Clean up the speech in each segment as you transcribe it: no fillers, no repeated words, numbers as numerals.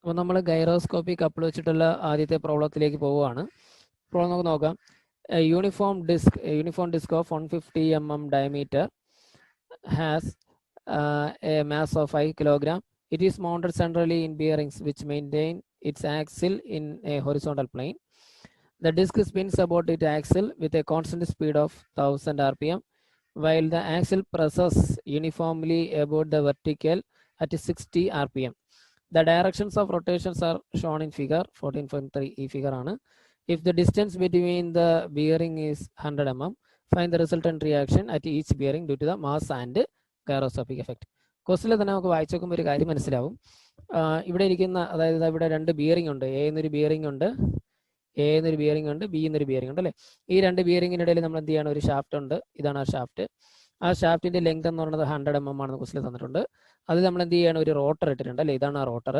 അപ്പോൾ നമ്മൾ ഗൈറോസ്കോപ്പി കപ്പിൾ വെച്ചിട്ടുള്ള ആദ്യത്തെ പ്രോബ്ലത്തിലേക്ക് പോവുകയാണ്. ഇപ്പോൾ നമുക്ക് നോക്കാം. Uniform disc of 150 mm diameter has a mass of 5 kg. It is mounted centrally in bearings which maintain its axle in a horizontal plane. The disc spins about its axle with a constant speed of 1000 rpm, while the axle presses uniformly about the vertical at 60 rpm. The directions of rotations are shown in figure 14.3. ഈ figure ആണ്. If the distance between the bearing is 100 mm, find the resultant reaction at each bearing due to the mass and gyroscopic effect. ക്വസ്റ്റിൽ തന്നെ നമുക്ക് വായിച്ചു നോക്കുമ്പോൾ ഒരു കാര്യം മനസ്സിലാവും. ഇവിടെ ഇരിക്കുന്ന, അതായത് ഇവിടെ രണ്ട് ബിയറിംഗ് ഉണ്ട്. എ എന്നൊരു ബിയറിംഗ് ഉണ്ട്, എ എന്നൊരു ബിയറിംഗ് ഉണ്ട്, ബി എന്നൊരു ബിയറിംഗ് ഉണ്ട് അല്ലേ. ഈ രണ്ട് ബിയറിംഗിനിടയിൽ നമ്മൾ എന്ത് ചെയ്യണം, ഒരു ഷാഫ്റ്റ് ഉണ്ട്. ഇതാണ് ആ ഷാഫ്റ്റ്. ആ ഷാഫ്റ്റിന്റെ ലെങ്ത് എന്ന് പറയുന്നത് 100 mm ആണെന്ന് ക്വസ്റ്റിൽ തന്നിട്ടുണ്ട്. അത് നമ്മൾ എന്ത് ചെയ്യണം, ഒരു റോട്ടർ ഇട്ടിട്ടുണ്ട് അല്ലേ. ഇതാണ് ആ റോട്ടർ.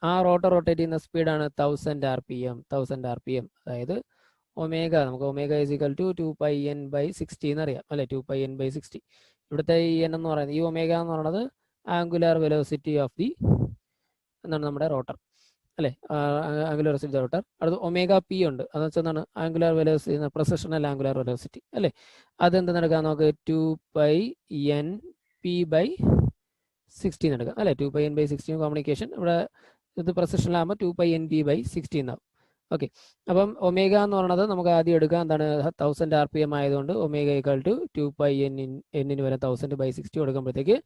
ആ റോട്ടർ റൊട്ടേറ്റ് ചെയ്യുന്ന സ്പീഡാണ് 1000 rpm. അതായത് ഒമേഗ, നമുക്ക് ഒമേഗ ഇസിക്കൽ ടു 2πn/60 എന്നറിയാം അല്ലെ. 2πn/60. ഇവിടുത്തെ ഈ എൻ എന്ന് പറയുന്നത്, ഈ ഒമേഗ എന്ന് പറയുന്നത് ആംഗുലാർ വെലോസിറ്റി ഓഫ് ദി എന്താണ് നമ്മുടെ റോട്ടർ അല്ലെ. Angular velocity rotor. അടുത്ത് ഒമേഗ പി ഉണ്ട്. അതെന്ന് വെച്ചാൽ എന്താണ്, angular velocity, professional angular velocity അല്ലെ. അതെന്തെന്ന് എടുക്കാം നമുക്ക്, 2πnp/60 എടുക്കാം അല്ലെ. 2πn/60 കോമ്യൂണിക്കേഷൻ. ഇവിടെ ഇത് പ്രൊസഷണലാകുമ്പോൾ 2πnp/60 എന്നാവും. ഓക്കെ. അപ്പം ഒമേഗ എന്ന് പറയുന്നത് നമുക്ക് ആദ്യം എടുക്കാം, എന്താണ്, 1000 rpm ആയതുകൊണ്ട് ഒമേഗ ഈക്വൽ ടു 2πn വരെ 1000/60 കൊടുക്കുമ്പോഴത്തേക്ക്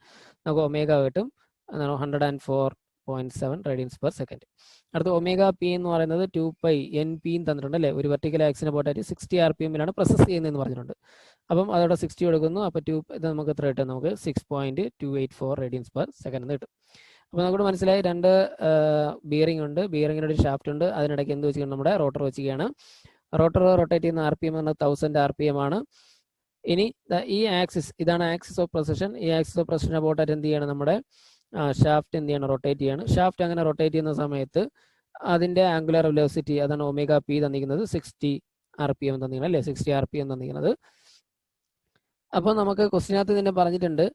നമുക്ക് ഒമേഗ കിട്ടും. എന്താണ്, 104.7 റേഡിയൻസ് പെർ സെക്കൻഡ്. അടുത്ത ഒമേഗ പി എന്ന് പറയുന്നത് 2πnp തന്നിട്ടുണ്ട് അല്ലേ. ഒരു വെർട്ടിക്കൽ ആക്സിനെ പോയിട്ട് 60 rpm പ്രൊസസ് ചെയ്യുന്നതെന്ന് പറഞ്ഞിട്ടുണ്ട്. അപ്പം അതോടെ 60 കൊടുക്കുന്നു. അപ്പോൾ ഇത് നമുക്ക് എത്ര കിട്ടും, നമുക്ക് 6.284 റേഡിയൻസ് പെർ സെക്കൻഡ് എന്ന് കിട്ടും. അപ്പോൾ നമുക്ക് മനസ്സിലായി, രണ്ട് ബിയറിംഗ് ഉണ്ട്, ബിയറിംഗിന് ഒരു ഷാഫ്റ്റ് ഉണ്ട്, അതിനിടയ്ക്ക് എന്ത് വെച്ചിരിക്കണം, നമ്മുടെ റോട്ടർ വെച്ചിരിക്കുകയാണ്. റോട്ടർ റൊട്ടേറ്റ് ചെയ്യുന്ന rpm എന്ന് പറഞ്ഞാൽ 1000 rpm ആണ്. ഇനി ഈ ആക്സിസ്, ഇതാണ് ആക്സിസ് ഓഫ് പ്രൊസഷൻ. ഈ ആക്സിസ് ഓഫ് പ്രൊസഷൻ അബൌട്ടായിട്ട് എന്ത് ചെയ്യണം, നമ്മുടെ ഷാഫ്റ്റ് എന്ത് ചെയ്യണം, റൊട്ടേറ്റ് ചെയ്യണം. ഷാഫ്റ്റ് അങ്ങനെ റൊട്ടേറ്റ് ചെയ്യുന്ന സമയത്ത് അതിന്റെ ആംഗുലാർ വെലോസിറ്റി, അതാണ് ഒമേഗ പി തന്നിരിക്കുന്നത്, 60 rpm തന്നിരിക്കുന്നത് അല്ലേ. 60 rpm തന്നിരിക്കുന്നത്. അപ്പോൾ നമുക്ക് ക്വസ്റ്റിനകത്ത് തന്നെ പറഞ്ഞിട്ടുണ്ട്,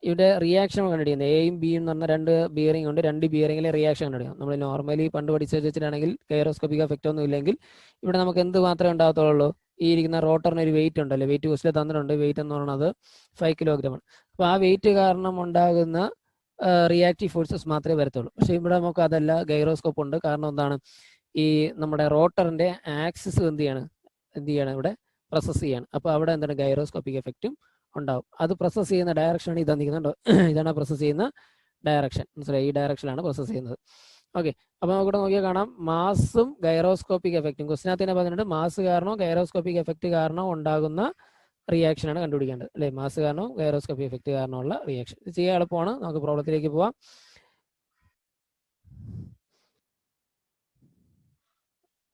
ഇവിടെ റിയാക്ഷൻ കണ്ടുപിടിക്കുന്നത്. എയും ബിയും എന്ന് പറഞ്ഞാൽ രണ്ട് ബിയറിംഗ് ഉണ്ട്, രണ്ട് ബിയറിംഗിലെ റിയാക്ഷൻ കണ്ടുപിടിക്കണം. നമ്മൾ നോർമലി പണ്ട് പഠിച്ചു വെച്ചിട്ടാണെങ്കിൽ ഗൈറോസ്കോപ്പിക് എഫക്റ്റ് ഒന്നും ഇല്ലെങ്കിൽ ഇവിടെ നമുക്ക് എന്ത് മാത്രമേ ഉണ്ടാകത്തുള്ളൂ, ഈ ഇരിക്കുന്ന റോട്ടറിന് ഒരു വെയിറ്റ് ഉണ്ടല്ലോ. വെയിറ്റ് ക്വസ്റ്റിൽ തന്നിട്ടുണ്ട്. വെയിറ്റ് എന്ന് പറയുന്നത് 5 kg ആണ്. അപ്പോൾ ആ വെയിറ്റ് കാരണം ഉണ്ടാകുന്ന റിയാക്റ്റീവ് ഫോഴ്സസ് മാത്രമേ വരത്തുള്ളൂ. പക്ഷെ ഇവിടെ നമുക്ക് അതല്ല, ഗൈറോസ്കോപ്പ് ഉണ്ട്. കാരണം എന്താണ്, ഈ നമ്മുടെ റോട്ടറിന്റെ ആക്സിസ് എന്ത് ചെയ്യാണ് ഇവിടെ പ്രൊസസ് ചെയ്യാണ്. അപ്പോൾ അവിടെ എന്താണ്, ഗൈറോസ്കോപ്പിക് എഫക്റ്റും ഉണ്ടാവും. അത് പ്രൊസസ് ചെയ്യുന്ന ഡയറക്ഷനാണ് ഇത് തന്നിരിക്കുന്നുണ്ടോ, ഇതാണ് പ്രൊസസ് ചെയ്യുന്ന ഡയറക്ഷൻ. മനസ്സിലായി, ഈ ഡയറക്ഷനിലാണ് പ്രൊസസ് ചെയ്യുന്നത്. ഓക്കെ. അപ്പോൾ നമുക്കിവിടെ നോക്കിയാൽ കാണാം, മാസും ഗൈറോസ്കോപ്പിക് എഫക്റ്റും. ക്വസ്റ്റിനകത്ത് തന്നെ പറഞ്ഞിട്ടുണ്ട്, മാസ് കാരണവും ഗൈറോസ്കോപ്പിക് എഫക്റ്റ് കാരണം ഉണ്ടാകുന്ന റിയാക്ഷനാണ് കണ്ടുപിടിക്കേണ്ടത് അല്ലെ. മാസ് കാരണവും ഗൈറോസ്കോപ്പിക് എഫക്റ്റ് കാരണമുള്ള റിയാക്ഷൻ. ഇത് ചെയ്യാൻ എളുപ്പമാണ്. നമുക്ക് പ്രോബ്ലത്തിലേക്ക് പോവാം.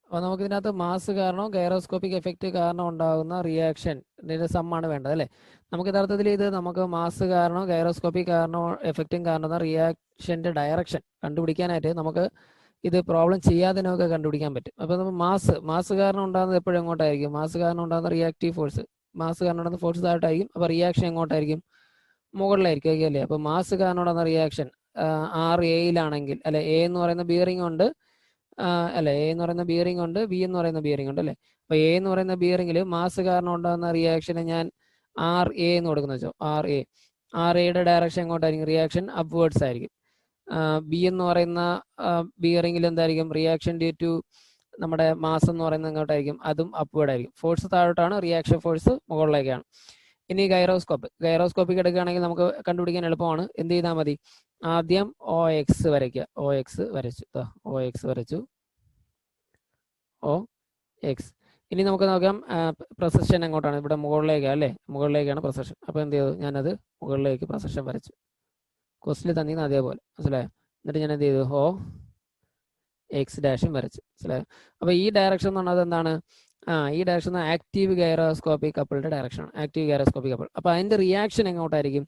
അപ്പോൾ നമുക്ക് ഇതിനകത്ത് മാസ് കാരണം ഗൈറോസ്കോപ്പിക് എഫക്റ്റ് കാരണം ഉണ്ടാകുന്ന റിയാക്ഷൻ ഇതിന്റെ സമ്മാണ് വേണ്ടത് അല്ലേ. നമുക്ക് യഥാർത്ഥത്തിൽ ഇത് നമുക്ക് മാസ് കാരണം ഗൈറോസ്കോപ്പിക് കാരണം എഫക്റ്റും കാരണം റിയാക്ഷന്റെ ഡയറക്ഷൻ കണ്ടുപിടിക്കാനായിട്ട് നമുക്ക് ഇത് പ്രോബ്ലം ചെയ്യാതെ നമുക്ക് കണ്ടുപിടിക്കാൻ പറ്റും. അപ്പോൾ നമ്മൾ മാസ് കാരണം ഉണ്ടാകുന്നത് എപ്പോഴും എങ്ങോട്ടായിരിക്കും, മാസ് കാരണം ഉണ്ടാകുന്ന റിയാക്റ്റീവ് ഫോഴ്സ്, മാസ് കാരണം ഉണ്ടാകുന്ന ഫോഴ്സ് താഴോട്ടായിരിക്കും. അപ്പോൾ റിയാക്ഷൻ എങ്ങോട്ടായിരിക്കും, മുകളിലായിരിക്കും അല്ലേ. അപ്പോൾ മാസ് കാരണം ഉണ്ടാകുന്ന റിയാക്ഷൻ RAയിലാണെങ്കിൽ അല്ലെ, എ എന്ന് പറയുന്ന ബിയറിംഗ് ഉണ്ട് അല്ലെ, എ എന്ന് പറയുന്ന ബിയറിംഗ് ഉണ്ട്, ബി എന്ന് പറയുന്ന ബിയറിംഗ് ഉണ്ട് അല്ലെ. അപ്പൊ എ എന്ന് പറയുന്ന ബിയറിംഗിൽ മാസ് കാരണം ഉണ്ടാകുന്ന റിയാക്ഷന് ഞാൻ RA എന്ന് കൊടുക്കുന്ന വെച്ചോ. RAയുടെ ഡയറക്ഷൻ എങ്ങോട്ടായിരിക്കും, റിയാക്ഷൻ അപ്വേർഡ്സ് ആയിരിക്കും. ബി എന്ന് പറയുന്ന ബിയറിംഗിൽ എന്തായിരിക്കും, റിയാക്ഷൻ ഡ്യൂ ടു നമ്മുടെ മാസ് എന്ന് പറയുന്നത് എങ്ങോട്ടായിരിക്കും, അതും അപ്വേർഡ് ആയിരിക്കും. ഫോഴ്സ് താഴോട്ടാണ്, റിയാക്ഷൻ ഫോഴ്സ് മുകളിലേക്കാണ്. ഇനി ഗൈറോസ്കോപ്പിക് എടുക്കുകയാണെങ്കിൽ നമുക്ക് കണ്ടുപിടിക്കാൻ എളുപ്പമാണ്. എന്ത് ചെയ്താൽ മതി, ആദ്യം OX വരയ്ക്കുക. OX വരച്ചു. OX. ഇനി നമുക്ക് നോക്കാം പ്രൊസഷൻ എങ്ങോട്ടാണ്, ഇവിടെ മുകളിലേക്കാണ് അല്ലേ, മുകളിലേക്കാണ് പ്രൊസഷൻ. അപ്പോൾ എന്ത് ചെയ്തു, ഞാനത് മുകളിലേക്ക് പ്രൊസഷൻ വരച്ചു. ക്വസ്റ്റിൽ തന്നിരുന്ന അതേപോലെ, മനസ്സിലായോ. എന്നിട്ട് ഞാൻ എന്ത് ചെയ്തു, OX' വരച്ചു. മനസ്സിലായോ. അപ്പോൾ ഈ ഡയറക്ഷൻ എന്ന് പറഞ്ഞത് എന്താണ്, ഈ ഡയറക്ഷൻ ആക്റ്റീവ് ഗൈറോസ്കോപ്പിക് കപ്പിളിന്റെ ഡയറക്ഷൻ ആണ്. Active gyroscopic couple. അപ്പോൾ അതിന്റെ റിയാക്ഷൻ എങ്ങോട്ടായിരിക്കും,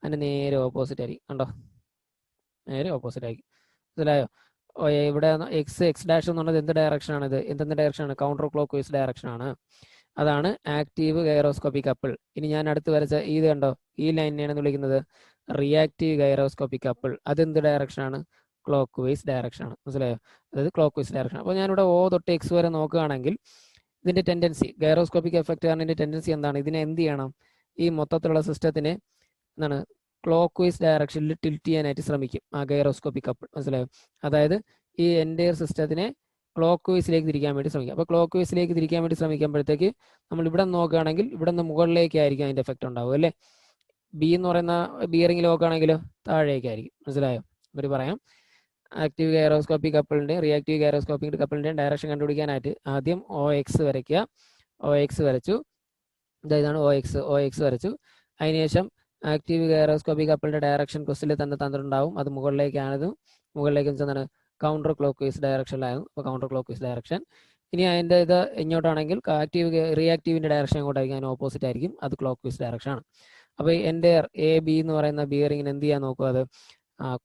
അതിന്റെ നേരെ ഓപ്പോസിറ്റ് ആയിരിക്കും. കണ്ടോ, നേരെ ഓപ്പോസിറ്റ് ആയിരിക്കും. മനസ്സിലായോ. ഇവിടെ X' എന്ന് പറഞ്ഞത് എന്ത് ഡയറക്ഷൻ ആണ്, ഇത് എന്തെന്ത് ഡയറക്ഷൻ ആണ്, കൗണ്ടർ ക്ലോക്ക് വൈസ് ഡയറക്ഷൻ ആണ്. അതാണ് ആക്റ്റീവ് ഗൈറോസ്കോപ്പിക് കപ്പിൾ. ഇനി ഞാൻ അടുത്ത് വരച്ച ഇത് കണ്ടോ, ഈ ലൈനെയാണ് വിളിക്കുന്നത് റിയാക്റ്റീവ് ഗൈറോസ്കോപ്പിക് കപ്പിൾ. അതെന്ത് ഡയറക്ഷൻ ആണ്, ക്ലോക്ക് വൈസ് ഡയറക്ഷൻ ആണ്. മനസ്സിലായോ? അതായത് ക്ലോക്ക് വൈസ് ഡയറക്ഷൻ. അപ്പോൾ ഞാനിവിടെ O തൊട്ട് X വരെ നോക്കുകയാണെങ്കിൽ ഇതിന്റെ ടെൻഡൻസി, ഗൈറോസ്കോപ്പിക് എഫക്റ്റ് കാരണം ഇതിന്റെ ടെൻഡൻസി എന്താണ്? ഇതിനെ എന്ത് ചെയ്യണം? ഈ മൊത്തത്തിലുള്ള സിസ്റ്റത്തിനെ എന്താണ് ക്ലോക്ക് വൈസ് ഡയറക്ഷനിൽ ടിൽറ്റ് ചെയ്യാനായിട്ട് ശ്രമിക്കും ആ ഗൈറോസ്കോപ്പിക് കപ്പിൾ. മനസ്സിലായോ? അതായത് ഈ എൻ്റയർ സിസ്റ്റത്തിനെ ക്ലോക്ക് വൈസിലേക്ക് തിരിക്കാൻ വേണ്ടി ശ്രമിക്കും. അപ്പോൾ ക്ലോക്ക് വൈസിലേക്ക് തിരിക്കാൻ വേണ്ടി ശ്രമിക്കുമ്പോഴത്തേക്ക് നമ്മൾ ഇവിടെ നോക്കുകയാണെങ്കിൽ ഇവിടെ നിന്ന് മുകളിലേക്കായിരിക്കും അതിന്റെ എഫക്റ്റ് ഉണ്ടാവും അല്ലേ. ബി എന്ന് പറയുന്ന ബിയറിംഗ് നോക്കുകയാണെങ്കിലോ താഴേക്കായിരിക്കും. മനസ്സിലായോ? ഇവർ പറയാം ആക്റ്റീവ് ഗൈറോസ്കോപ്പിക് കപ്പിളിന്റെയും റിയാക്റ്റീവ് ഗൈറോസ്കോപ്പിക് കപ്പിളിന്റെയും ഡയറക്ഷൻ കണ്ടുപിടിക്കാനായിട്ട് ആദ്യം OX വരയ്ക്കുക. OX വരച്ചു, ഇതാണ് OX വരച്ചു. അതിനുശേഷം ആക്റ്റീവ് ഗൈറോസ്കോപ്പിക് കപ്പിളിന്റെ ഡയറക്ഷൻ ക്വസ്റ്റിൽ തന്നെ തന്നിട്ടുണ്ടാവും. അത് മുകളിലേക്ക് എന്താണ് കൗണ്ടർ ക്ലോക്ക് വൈസ് ഡയറക്ഷനിലായിരുന്നു. അപ്പോൾ കൗണ്ടർ ക്ലോക്ക് വൈസ് ഡയറക്ഷൻ. ഇനി അതിൻ്റെ ഇത് ഇങ്ങോട്ടാണെങ്കിൽ റിയാക്റ്റീവിന്റെ ഡയറക്ഷൻ എങ്ങോട്ടായിരിക്കും? അതിന് ഓപ്പോസിറ്റ് ആയിരിക്കും. അത് ക്ലോക്ക് വൈസ് ഡയറക്ഷൻ ആണ്. അപ്പോൾ എൻ്റെ AB എന്ന് പറയുന്ന ബിയറിങ്ങിന് എന്ത് ചെയ്യാൻ നോക്കും? അത്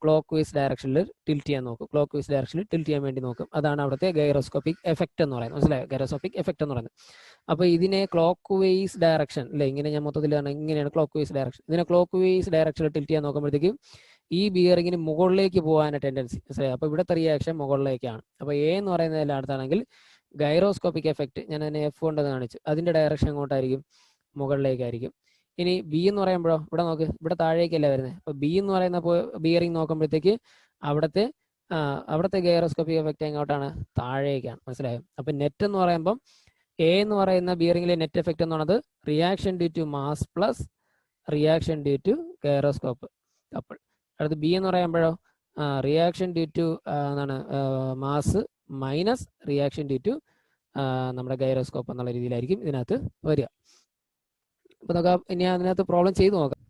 ക്ലോക്ക് വൈസ് ഡയറക്ഷനിൽ ടിൽറ്റ് ചെയ്യാൻ നോക്കും. ക്ലോക്ക് വൈസ് ഡയറക്ഷനിൽ ടിൽറ്റ് ചെയ്യാൻ വേണ്ടി നോക്കും. അതാണ് അവിടുത്തെ ഗൈറോസ്കോപ്പിക് എഫക്റ്റ് എന്ന് പറയുന്നത്. മനസ്സിലായോ? ഗൈറോസ്കോപ്പിക് എഫക്റ്റ് എന്ന് പറയുന്നത്. അപ്പോൾ ഇതിനെ ക്ലോക്ക് വൈസ് ഡയറക്ഷൻ അല്ലെ, ഇങ്ങനെ ഞാൻ മൊത്തത്തിൽ ഇങ്ങനെയാണ് ക്ലോക്ക് വൈസ് ഡയറക്ഷൻ. ഇതിനെ ക്ലോക്ക് വൈസ് ഡയറക്ഷനിൽ ടിൽറ്റ് ചെയ്യാൻ നോക്കുമ്പോഴത്തേക്കും ഈ ബിയറിങ്ങിന് മുകളിലേക്ക് പോകാൻ ടെൻഡൻസി. മനസ്സിലായോ? അപ്പോൾ ഇവിടുത്തെ റിയാക്ഷൻ മുകളിലേക്കാണ്. അപ്പോൾ A എന്ന് പറയുന്നതിൽ അടുത്താണെങ്കിൽ ഗൈറോസ്കോപ്പിക് എഫക്റ്റ് ഞാൻ അതിനെ F കൊണ്ട് കാണിച്ചു. അതിന്റെ ഡയറക്ഷൻ എങ്ങോട്ടായിരിക്കും? മുകളിലേക്കായിരിക്കും. ഇനി B എന്ന് പറയുമ്പോഴോ ഇവിടെ നോക്ക്, ഇവിടെ താഴേക്കല്ല വരുന്നത്. അപ്പോൾ B എന്ന് പറയുന്ന ബിയറിംഗ് നോക്കുമ്പോഴത്തേക്ക് അവിടുത്തെ ഗൈറോസ്കോപ്പിക് എഫക്റ്റ് എങ്ങോട്ടാണ്? താഴേക്കാണ്. മനസ്സിലായോ? അപ്പൊ നെറ്റ് എന്ന് പറയുമ്പോൾ A എന്ന് പറയുന്ന ബിയറിംഗിലെ നെറ്റ് എഫക്റ്റ് എന്ന് പറയുന്നത് reaction due to mass plus reaction due to gyroscope couple. അടുത്ത് B എന്ന് പറയുമ്പോഴോ റിയാക്ഷൻ ഡ്യൂ ടു എന്താണ് mass minus reaction due to നമ്മുടെ ഗൈറോസ്കോപ്പ് എന്നുള്ള രീതിയിലായിരിക്കും ഇതിനകത്ത് വരിക. അപ്പൊ നോക്കാം, ഇനി അതിനകത്ത് പ്രോബ്ലം ചെയ്ത് നോക്കാം.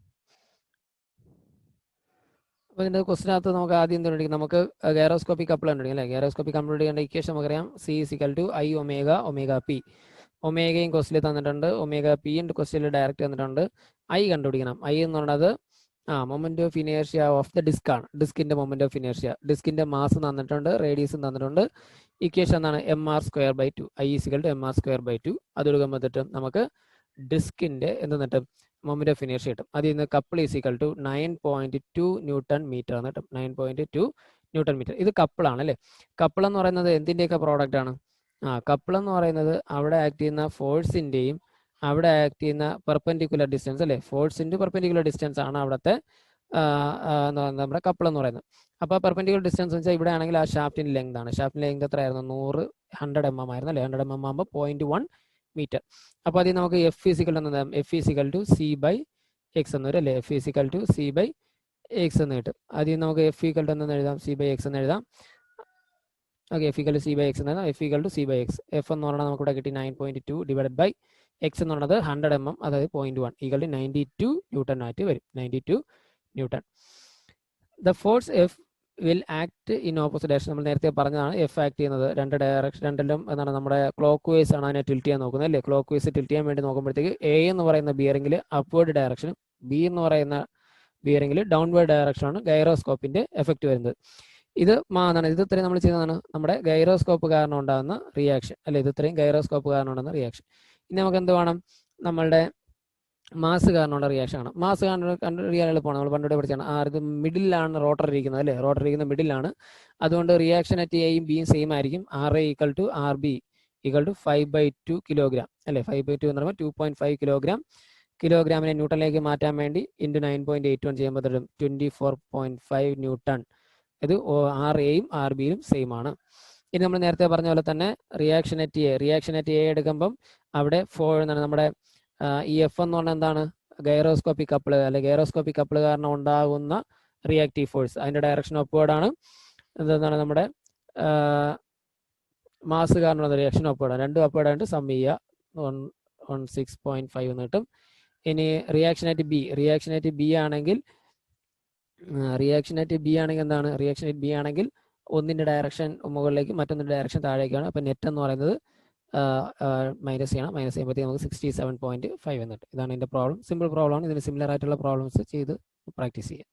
അപ്പൊ ഇതിന്റെ ക്വസ്റ്റിനകത്ത് നമുക്ക് ആദ്യം എന്തുണ്ടെങ്കിൽ നമുക്ക് ഗൈറോസ്കോപ്പിക് കപ്പിൾ ഉണ്ടെങ്കിൽ അല്ലെ, ഗൈറോസ്കോപ്പിക് കപ്പിളിന്റെ ഇക്വേഷൻ നമുക്കറിയാം. C=I omega P. ഒമേഗയും ക്വസ്റ്റിൽ തന്നിട്ടുണ്ട്, ഒമേഗ P ക്വസ്റ്റിൽ ഡയറക്റ്റ് തന്നിട്ടുണ്ട്. I കണ്ടുപിടിക്കണം. I എന്ന് പറയുന്നത് moment of inertia of the disc ആണ്. ഡിസ്കിന്റെ മൊമെന്റ് ഓഫ് ഇനേർഷ്യ, ഡിസ്കിന്റെ മാസ് തന്നിട്ടുണ്ട്, റേഡിയസും തന്നിട്ടുണ്ട്. ഇക്വേഷൻ എന്താണ്? mr²/2. I=mr²/2. അത് എടുക്കുമ്പോഴത്തേക്കും നമുക്ക് ഡിസ്കിന്റെ എന്ത് കിട്ടും? മൊമെന്റ് ഓഫ് ഇനേർഷ്യ കിട്ടും. അതിൽ നിന്ന് കപ്പിൾ = 9.2 ന്യൂട്ടൺ മീറ്റർ എന്ന് കിട്ടും. 9.2 ന്യൂട്ടൺ മീറ്റർ. ഇത് കപ്പിളാണ് അല്ലേ. കപ്പിൾ എന്ന് പറയുന്നത് എന്തിന്റെയൊക്കെ പ്രോഡക്റ്റ് ആണ്? കപ്പിൾ എന്ന് പറയുന്നത് അവിടെ ആക്ട് ചെയ്യുന്ന ഫോഴ്സിന്റെയും അവിടെ ആക്ട് ചെയ്യുന്ന പെർപെൻഡിക്കുലർ ഡിസ്റ്റൻസ് അല്ലെ, ഫോഴ്സ് ഇൻറ്റു പെർപെൻഡിക്കുലർ ഡിസ്റ്റൻസ് ആണ് അവിടുത്തെ നമ്മുടെ കപ്പിൾ എന്ന് പറയുന്നത്. അപ്പോൾ പെർപെൻഡിക്കുലർ ഡിസ്റ്റൻസ് വെച്ചാൽ ഇവിടെ ആണെങ്കിൽ ആ ഷാഫ്റ്റിന്റെ ലെങ്ത് ആണ്. ഷാഫ്റ്റിന്റെ ലെങ്ത് എത്രയായിരുന്നു? 100 mm ആയിരുന്നു അല്ലേ. 100 mm ആകുമ്പോൾ 0.1 മീറ്റർ. അപ്പോൾ അതിൽ നമുക്ക് F=C/x എന്ന് വരും അല്ലേ. F=C/x എന്ന് കിട്ടും. അതിൽ നമുക്ക് F= എന്ന് എഴുതാം, C/x എന്ന് എഴുതാം. ഓക്കെ, F=C/x എന്ന് എഴുതാം. F=C/x. F എന്ന് പറഞ്ഞാൽ നമുക്ക് ഇവിടെ കിട്ടി 9.2 ഡിവൈഡഡ് ബൈ X എന്ന് പറയുന്നത് 100 mm, അതായത് 0.1 = 92 ന്യൂട്ടൺ ആയിട്ട് വരും. 92 newton. The force F will act in opposite direction. നമ്മൾ നേരത്തെ പറഞ്ഞതാണ് F ആക്ട് ചെയ്യുന്നത് രണ്ടിലും എന്താണ് നമ്മുടെ ക്ലോക്ക് വൈസ് ആണ് അതിനെ ടിൽറ്റ് ചെയ്യാൻ നോക്കുന്നത് അല്ലേ. ക്ലോക്ക് വൈസ് ടിൽറ്റ് ചെയ്യാൻ വേണ്ടി നോക്കുമ്പോഴത്തേക്ക് A എന്ന് പറയുന്ന ബിയറിംഗിൽ അപ്വേർഡ് ഡയറക്ഷനും B എന്ന് പറയുന്ന ബിയറിംഗിൽ ഡൗൺവേർഡ് ഡയറക്ഷനാണ് ഗൈറോസ്കോപ്പിന്റെ എഫക്റ്റ് വരുന്നത്. ഇത് ഇത്രയും നമ്മൾ ചെയ്യുന്നതാണ് നമ്മുടെ ഗൈറോസ്കോപ്പ് കാരണം ഉണ്ടാകുന്ന റിയാക്ഷൻ അല്ലെ. ഇത് ഇത്രയും ഗൈറോസ്കോപ്പ് കാരണം ഉണ്ടാകുന്ന റിയാക്ഷൻ. ഇനി നമുക്ക് എന്ത് വേണം? നമ്മളുടെ മാസ് കാരണമുള്ള റിയാക്ഷൻ ആണ്. മാസ് കണ്ടുപിടിക്കാൻ എളുപ്പമാണ്. നമ്മൾ പണ്ടുകൂടെ പഠിച്ചാണ്. ഇത് മിഡിലാണ് റോട്ടർ ഇരിക്കുന്നത് അല്ലേ. റോട്ടർ ഇരിക്കുന്ന മിഡിലാണ്. അതുകൊണ്ട് റിയാക്ഷൻ അറ്റ് Aയും Bയും സെയിം ആയിരിക്കും. RA = RB = 5/2 കിലോഗ്രാം അല്ലേ. 5/2 എന്ന് പറയുമ്പോൾ 2.5 കിലോഗ്രാം. കിലോഗ്രാമിനെ ന്യൂട്ടണിലേക്ക് മാറ്റാൻ വേണ്ടി × 9.81 ചെയ്യുമ്പോൾ 24.5 ന്യൂട്ടൺ. ഇത് RAയും RBയും സെയിം ആണ്. ഇനി നമ്മൾ നേരത്തെ പറഞ്ഞ പോലെ തന്നെ റിയാക്ഷൻ അറ്റ് A എടുക്കുമ്പം അവിടെ നമ്മുടെ ഈ F എന്ന് പറഞ്ഞാൽ എന്താണ്? ഗൈറോസ്കോപ്പിക് കപ്പിൾ അല്ലെ. ഗൈറോസ്കോപ്പിക് കപ്പിൾ കാരണം ഉണ്ടാകുന്ന റിയാക്റ്റീവ് ഫോഴ്സ്, അതിന്റെ ഡയറക്ഷൻ അപ്വേർഡ് ആണ്. എന്താണ്? നമ്മുടെ മാസ് കാരണമുള്ള റിയാക്ഷൻ അപ്വേർഡ് ആണ്. രണ്ടും അപ്വേർഡ് ആയിട്ട് സം ചെയ്യുക 16.5 എന്ന് കിട്ടും. ഇനി റിയാക്ഷൻ അറ്റ് B ആണെങ്കിൽ എന്താണ്? റിയാക്ഷൻ അറ്റ് B ആണെങ്കിൽ ഒന്നിന്റെ ഡയറക്ഷൻ മുകളിലേക്ക് മറ്റൊന്നിന്റെ ഡയറക്ഷൻ താഴേക്കാണ്. അപ്പൊ നെറ്റ് എന്ന് പറയുന്നത് മൈനസ് ചെയ്യണം. മൈനസ് ചെയ്യുമ്പോഴത്തേക്ക് നമുക്ക് 67.5 എന്നിട്ട്. ഇതാണ് ഇതിന്റെ പ്രോബ്ലം. സിമ്പിൾ പ്രോബ്ലം ആണ്. ഇതിന് സിമിലർ ആയിട്ടുള്ള പ്രോബ്ലംസ് ചെയ്ത് പ്രാക്ടീസ് ചെയ്യാം.